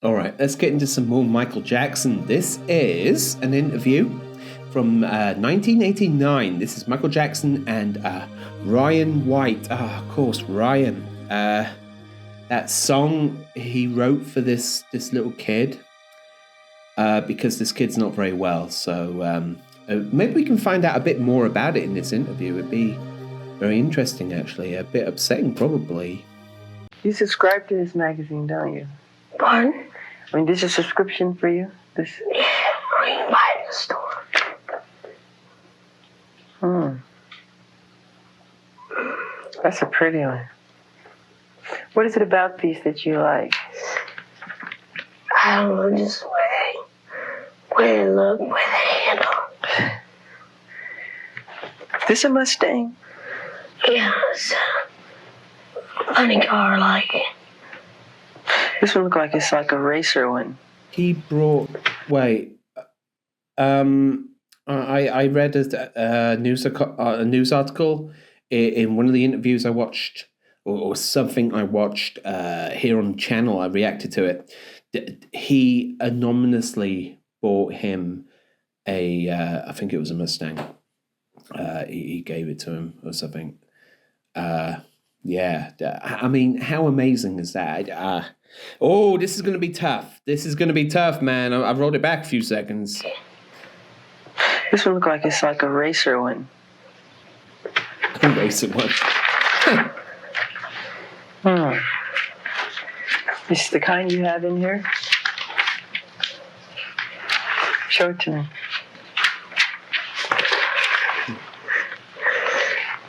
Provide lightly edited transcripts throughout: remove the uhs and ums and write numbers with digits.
All right, let's get into some more Michael Jackson. This is an interview from 1989. This is Michael Jackson and Ryan White. Of course, Ryan. That song he wrote for this little kid because this kid's not very well. So maybe we can find out a bit more about it in this interview. It'd be very interesting, actually. A bit upsetting, probably. You subscribe to this magazine, don't you? Pardon? I mean, this is a subscription for you? Yeah, or you can buy it in the store. That's a pretty one. What is it about these that you like? I don't know, just the way they look, the way they handle. This a Mustang? Yeah, it's a funny car, like. This one looks like it's like a racer one. He brought. Wait. I read a news article in one of the interviews I watched, or something I watched here on the channel. I reacted to it. He anonymously bought him I think it was a Mustang. He gave it to him or something. Yeah. I mean, how amazing is that? This is going to be tough. This is going to be tough, man. I rolled it back a few seconds. This one looks like it's like a racer one. A racer one. This is the kind you have in here? Show it to me.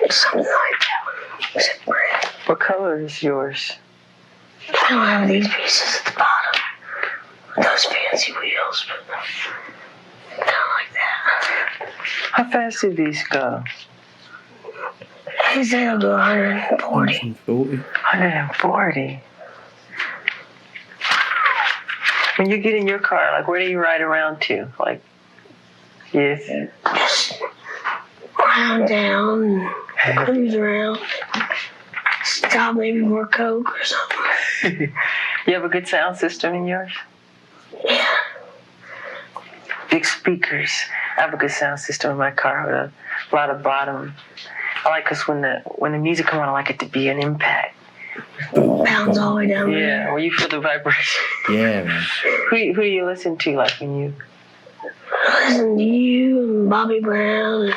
It's something like that. Except red. What color is yours? I don't have these pieces at the bottom. Those fancy wheels, but kind of like that. How fast do these go? They say they'll go 140. 140? When you get in your car, like, where do you ride around to? Like, yes. Just round down, cruise around, stop maybe for Coke or something. You have a good sound system in yours? Yeah. Big speakers. I have a good sound system in my car with a lot of bottom. I like because when the music comes on, I like it to be an impact. Pounds all the way down there. Yeah, where you feel the vibration. Yeah, man. Who do you listen to, like, when you... I listen to you and Bobby Brown and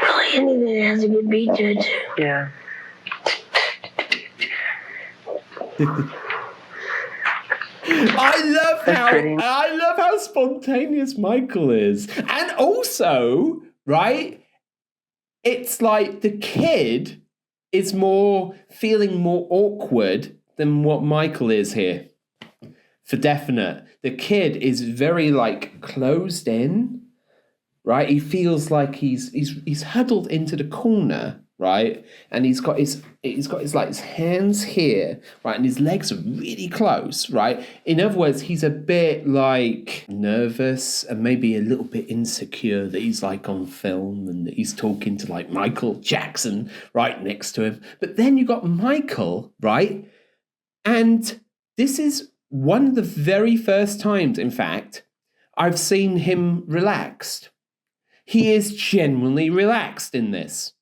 really anything that has a good beat to it too. Yeah. I love how spontaneous Michael is. And also, right, it's like the kid is feeling more awkward than what Michael is here. For definite. The kid is very, like, closed in, right? He feels like he's huddled into the corner, right? And he's got his hands here, right? And his legs are really close, right? In other words, he's a bit, like, nervous and maybe a little bit insecure that he's, like, on film and that he's talking to, like, Michael Jackson right next to him. But then you got Michael, right? And this is one of the very first times, in fact, I've seen him relaxed. He is genuinely relaxed in this.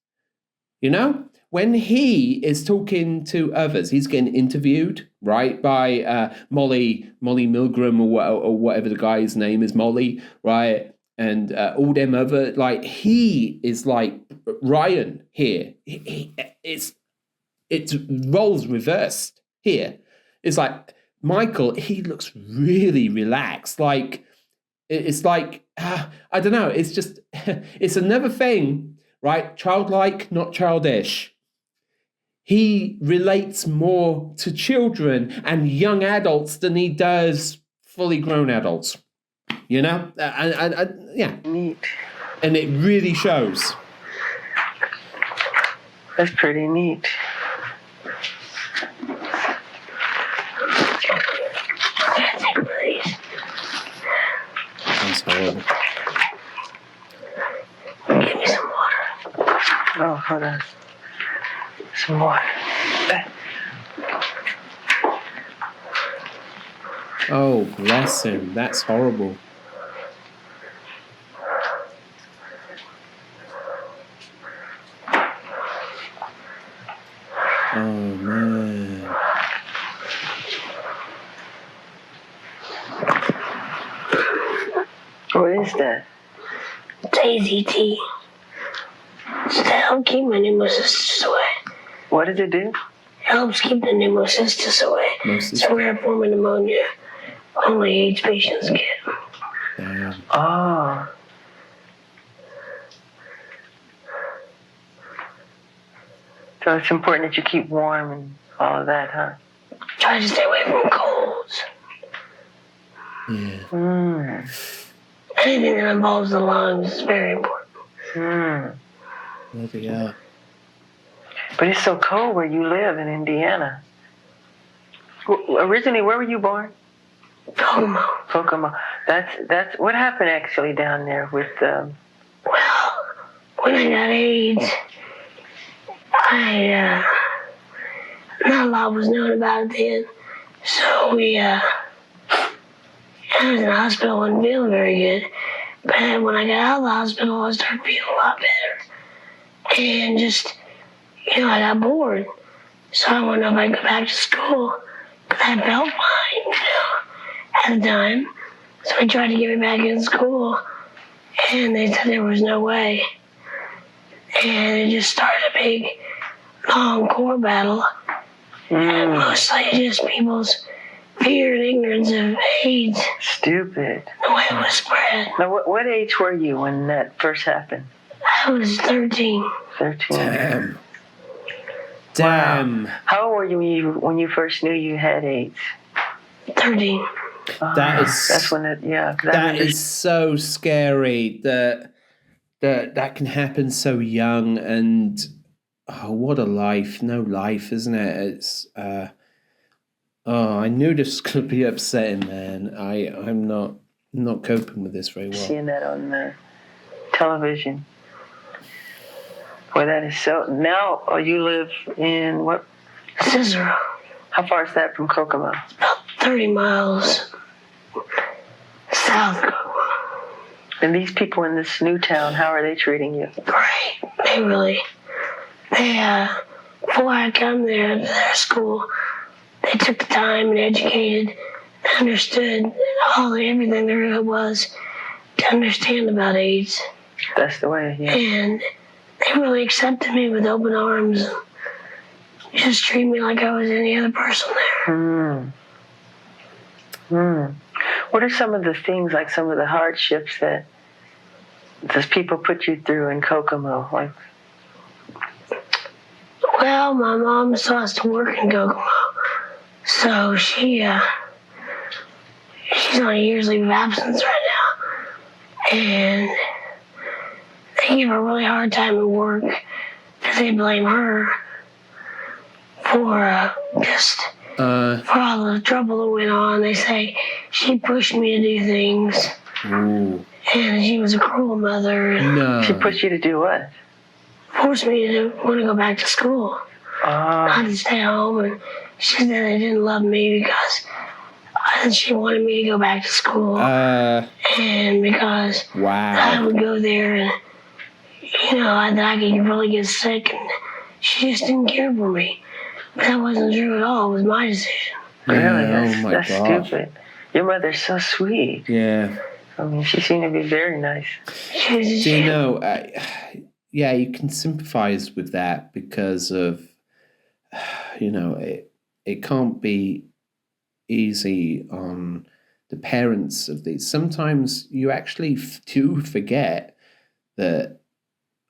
You know, when he is talking to others, he's getting interviewed, right, by Molly Milgram or whatever the guy's name is, Molly, right, and all them other, like, he is like Ryan here. It's roles reversed here. It's like Michael, he looks really relaxed, like it's like I don't know. It's just it's another thing. Right? Childlike, not childish. He relates more to children and young adults than he does fully grown adults. You know? Yeah. Neat. And it really shows. That's pretty neat. That's horrible. Give me some water. Oh, hold on. Some water. Oh, bless him. That's horrible. Oh, man. What is that? It's AZT. It's to help keep my pneumocystis away. What does it do? It helps keep the pneumocystis away. It's a rare form of pneumonia. Only AIDS patients get. Damn. Oh. So it's important that you keep warm and all of that, huh? Try to stay away from colds. Yeah. Anything that involves the lungs is very important. Bloody hell. But it's so cold where you live in Indiana. Originally, where were you born? Kokomo. That's what happened actually down there with. Well, when I got AIDS, not a lot was known about it then. So I was in the hospital, wasn't feeling very good. But when I got out of the hospital, I started feeling a lot better. And just, I got bored. So I wanted to know if I could go back to school. Because I felt fine, at the time. So I tried to get me back in school. And they said there was no way. And it just started a big, long core battle. And mostly just people's fear and ignorance of AIDS. Stupid. The way it was spread. Now, what age were you when that first happened? I was 13. 13. Damn. Wow. How old were you when you first knew you had AIDS? 13. That's when it. Yeah. That is so scary that can happen so young, and what a life. No life, isn't it? It's I knew this was gonna be upsetting, man. I'm not coping with this very well. Seeing that on the television. Boy, that is so. Now you live in what? Cicero. How far is that from Kokomo? About 30 miles south of Kokomo. And these people in this new town, how are they treating you? Great. Before I come there to their school, they took the time and educated and understood everything there was to understand about AIDS. That's the way, yeah. And they really accepted me with open arms and just treated me like I was any other person there. What are some of the things, like some of the hardships that those people put you through in Kokomo? Like, well, my mom still has to work in Kokomo, so she's on a year's leave of absence right now, and they give her a really hard time at work because they blame her for for all the trouble that went on. They say she pushed me to do things. Ooh. And she was a cruel mother. No. She pushed you to do what? Forced me to want to go back to school. Not to stay home. And she said they didn't love me because she wanted me to go back to school. And because I would go there and, that I could really get sick. And she just didn't care for me. But that wasn't true at all. It was my decision. Really? That's stupid. Your mother's so sweet. Yeah. I mean, she seemed to be very nice. You can sympathize with that because of, it can't be easy on the parents of these. Sometimes you actually do forget that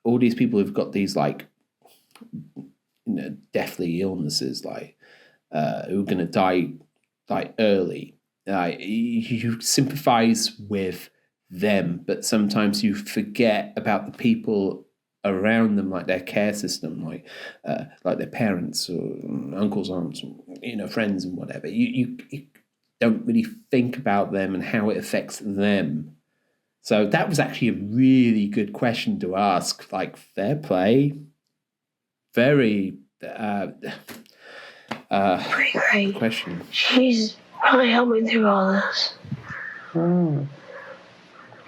all these people who've got these deathly illnesses, who are going to die early. You sympathize with them, but sometimes you forget about the people around them, like their care system, like their parents or uncles, aunts, friends and whatever. You don't really think about them and how it affects them. So that was actually a really good question to ask. Fair play. Very pretty great question. She's really helped me through all this. Wow.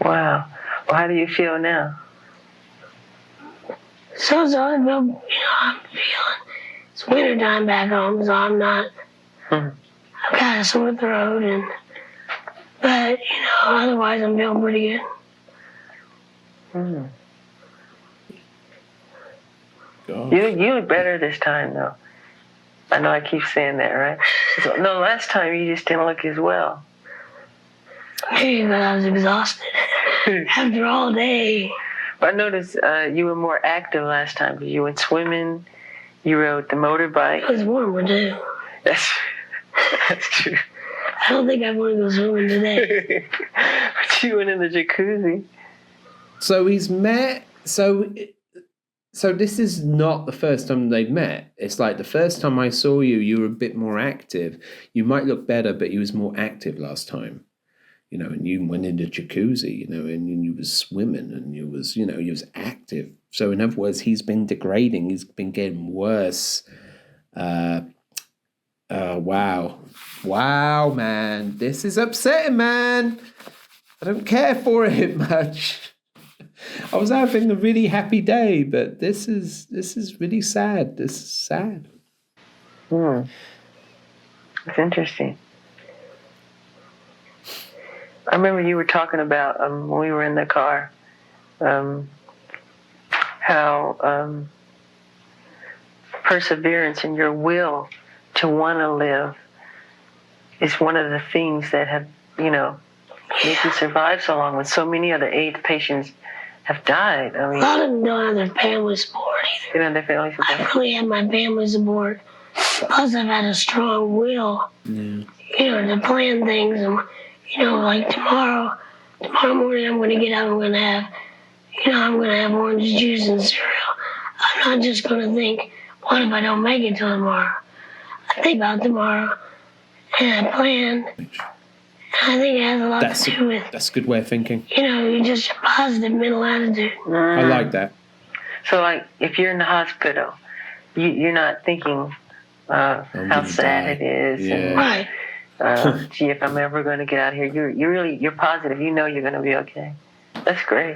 Well, how do you feel now? So I feel, I'm feeling it's winter time back home, so I'm not. I've got a sore throat, but otherwise I'm feeling pretty good. You look better this time, though. I know I keep saying that, right? No, last time you just didn't look as well. Maybe, but I was exhausted after all day. But I noticed you were more active last time. You went swimming. You rode the motorbike. It was warmer too. That's true. I don't think I want to go swimming today. But you went in the jacuzzi. So he's met. So this is not the first time they've met. It's like the first time I saw you, you were a bit more active. You might look better, but you was more active last time. And you went in the jacuzzi, and you was swimming, and you was active. So in other words, he's been degrading. He's been getting worse. Wow, man. This is upsetting, man. I don't care for it much. I was having a really happy day, but this is really sad. This is sad. It's interesting. I remember you were talking about when we were in the car, how perseverance and your will to want to live is one of the things that have, made you survive so long when so many other AIDS patients have died. I mean, a lot of them don't have their family support either. They don't have their family support. I really had my family support. Plus, I've had a strong will, to plan things. And, like tomorrow morning, I'm going to get up, I'm going to have orange juice and cereal. I'm not just going to think, what if I don't make it till tomorrow? I think about tomorrow, and I plan. I think it has a lot to do with... That's a good way of thinking. Just a positive mental attitude. I like that. So, like, if you're in the hospital, you're not thinking how sad it is. Yeah. And, Right. Gee, if I'm ever going to get out of here, you're positive. You know you're going to be okay. That's great.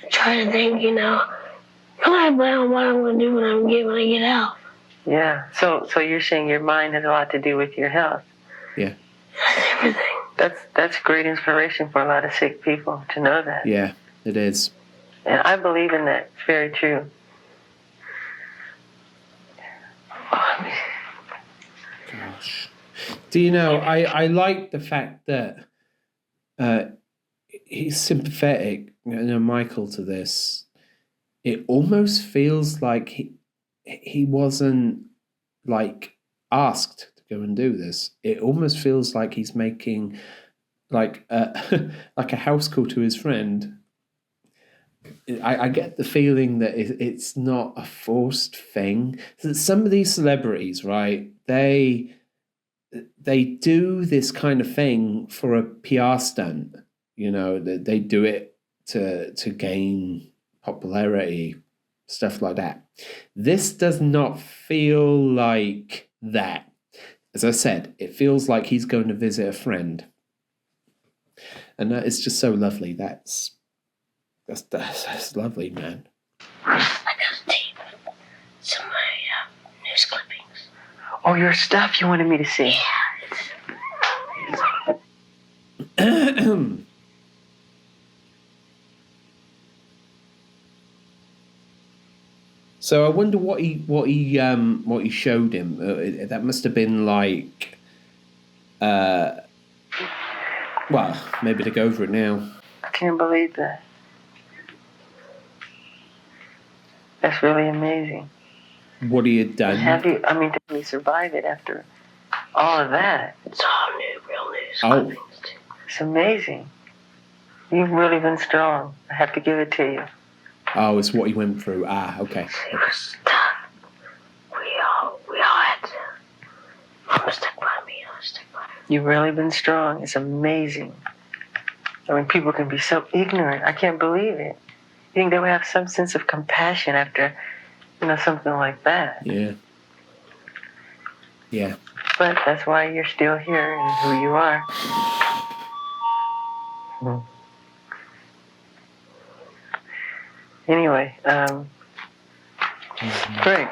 Try to think, I plan on what I'm going to do when I get out. Yeah. So you're saying your mind has a lot to do with your health. Yeah. That's everything. That's great inspiration for a lot of sick people to know that. Yeah, it is. And I believe in that. It's very true. Gosh. Do you know, I like the fact that he's sympathetic, Michael, to this. It almost feels like he wasn't, like, asked to go and do this. It almost feels like he's making, like a house call to his friend. I get the feeling that it's not a forced thing. Some of these celebrities, right, they do this kind of thing for a PR stunt. They do it to gain popularity, stuff like that. This does not feel like that. As I said, it feels like he's going to visit a friend. And that is just so lovely. That's lovely, man. I got tape. Some of my news clippings. Oh, your stuff you wanted me to see. Yeah. So I wonder what he showed him. That must have been like, well, maybe to go over it now. I can't believe that. That's really amazing. What he had done. To really survive it after all of that. It's all new, real news clippings, too. It's amazing. You've really been strong. I have to give it to you. Oh, it's what he went through. Okay. It was tough. We all had to. Mom stuck by me. I was stuck by her. You've really been strong. It's amazing. People can be so ignorant. I can't believe it. You think they would have some sense of compassion after, something like that? Yeah. Yeah. But that's why you're still here and who you are. Anyway, great.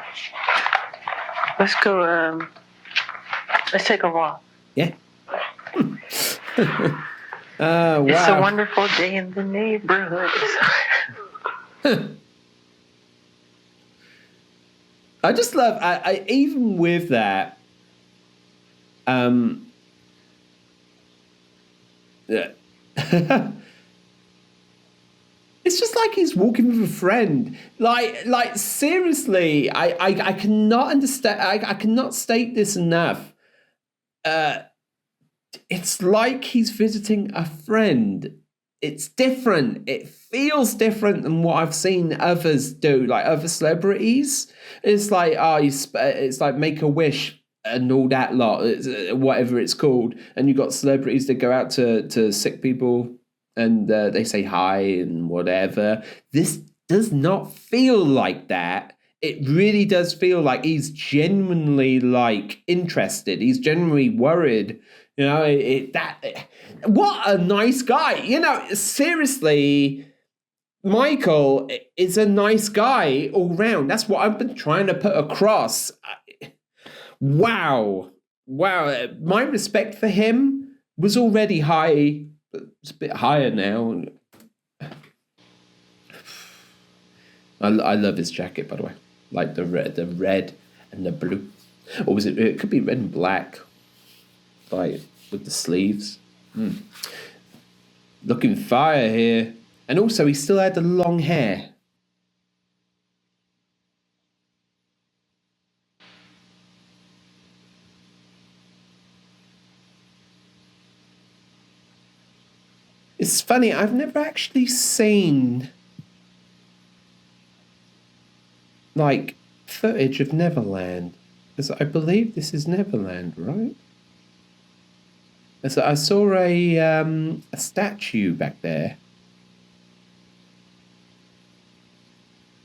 Let's go, let's take a walk. Yeah. Wow. It's a wonderful day in the neighborhood. I just love, I even with that, yeah. It's just like he's walking with a friend. Like seriously, I cannot understand. I cannot state this enough. It's like he's visiting a friend. It's different. It feels different than what I've seen others do, like other celebrities. It's like, it's like Make-A-Wish and all that lot, whatever it's called. And you've got celebrities that go out to sick people and they say hi and whatever. This does not feel like that. It really does feel like he's genuinely like interested. He's genuinely worried. You know, what a nice guy. You know, seriously, Michael is a nice guy all round. That's what I've been trying to put across. Wow. My respect for him was already high. It's a bit higher now. I love his jacket, by the way. Like the red and the blue. Or was it? It could be red and black. Like with the sleeves. Looking fire here. And also he still had the long hair. It's funny, I've never actually seen like footage of Neverland. Because I believe this is Neverland, right? So I saw a statue back there.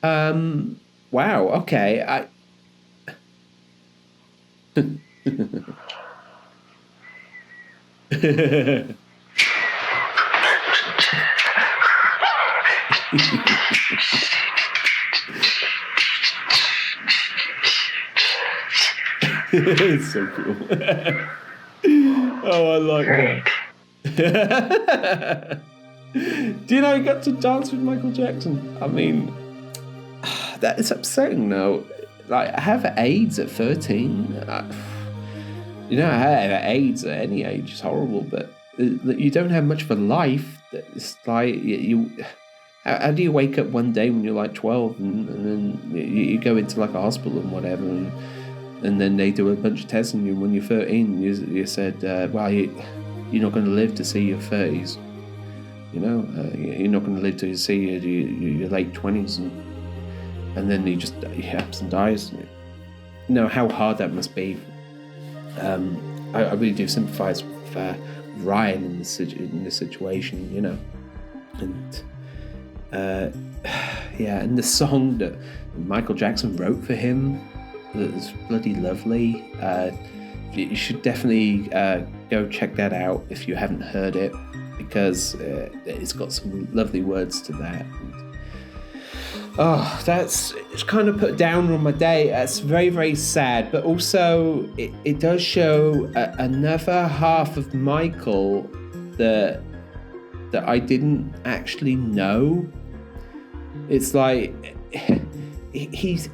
Wow, okay. It's so cool. Oh, I like that. Do you know he got to dance with Michael Jackson? I mean, that is upsetting though. Like, I have AIDS at 13. You know, I have AIDS at any age. It's horrible, but you don't have much of a life. It's like how do you wake up one day when you're like 12 and then you go into like a hospital and whatever, and then they do a bunch of tests on you. When you're 13, you said, well, you're not going to live to see your 30s. You know, you're not going to live to see your late 20s, and then he happens and dies. You know how hard that must be. I really do sympathise with Ryan in this situation, you know, and and the song that Michael Jackson wrote for him was bloody lovely. You should definitely go check that out if you haven't heard it, because it's got some lovely words to that. It's kind of put down on my day. It's very, very sad, but also it does show another half of Michael that I didn't actually know. It's like he's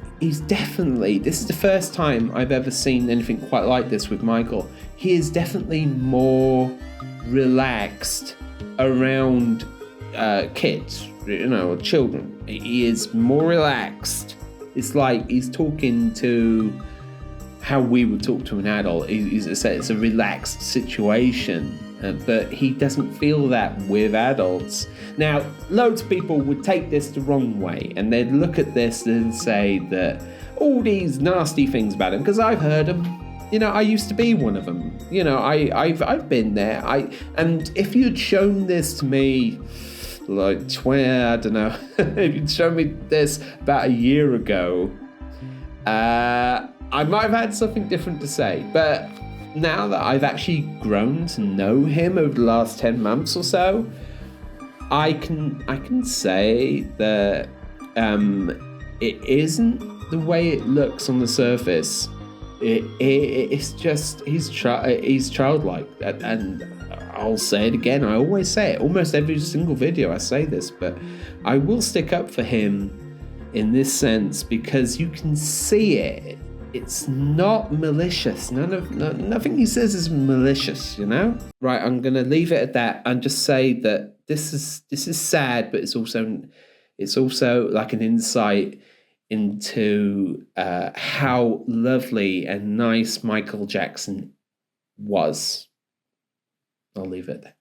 definitely, this is the first time I've ever seen anything quite like this with Michael. He is definitely more relaxed around kids, you know, children. He is more relaxed. It's like he's talking to how we would talk to an adult. It's a relaxed situation, but he doesn't feel that with adults. Now, loads of people would take this the wrong way, and they'd look at this and say that all these nasty things about him, because I've heard them. You know, I used to be one of them. You know, I've been there. And if you'd shown this to me, like I don't know, if you'd shown me this about a year ago, I might have had something different to say, but now that I've actually grown to know him over the last 10 months or so, I can say that it isn't the way it looks on the surface. It's just he's childlike, and I'll say it again. I always say it, almost every single video I say this, but I will stick up for him in this sense because you can see it. It's not malicious. Nothing he says is malicious, you know? Right, I'm gonna leave it at that and just say that this is sad, but it's also like an insight into how lovely and nice Michael Jackson was. I'll leave it there.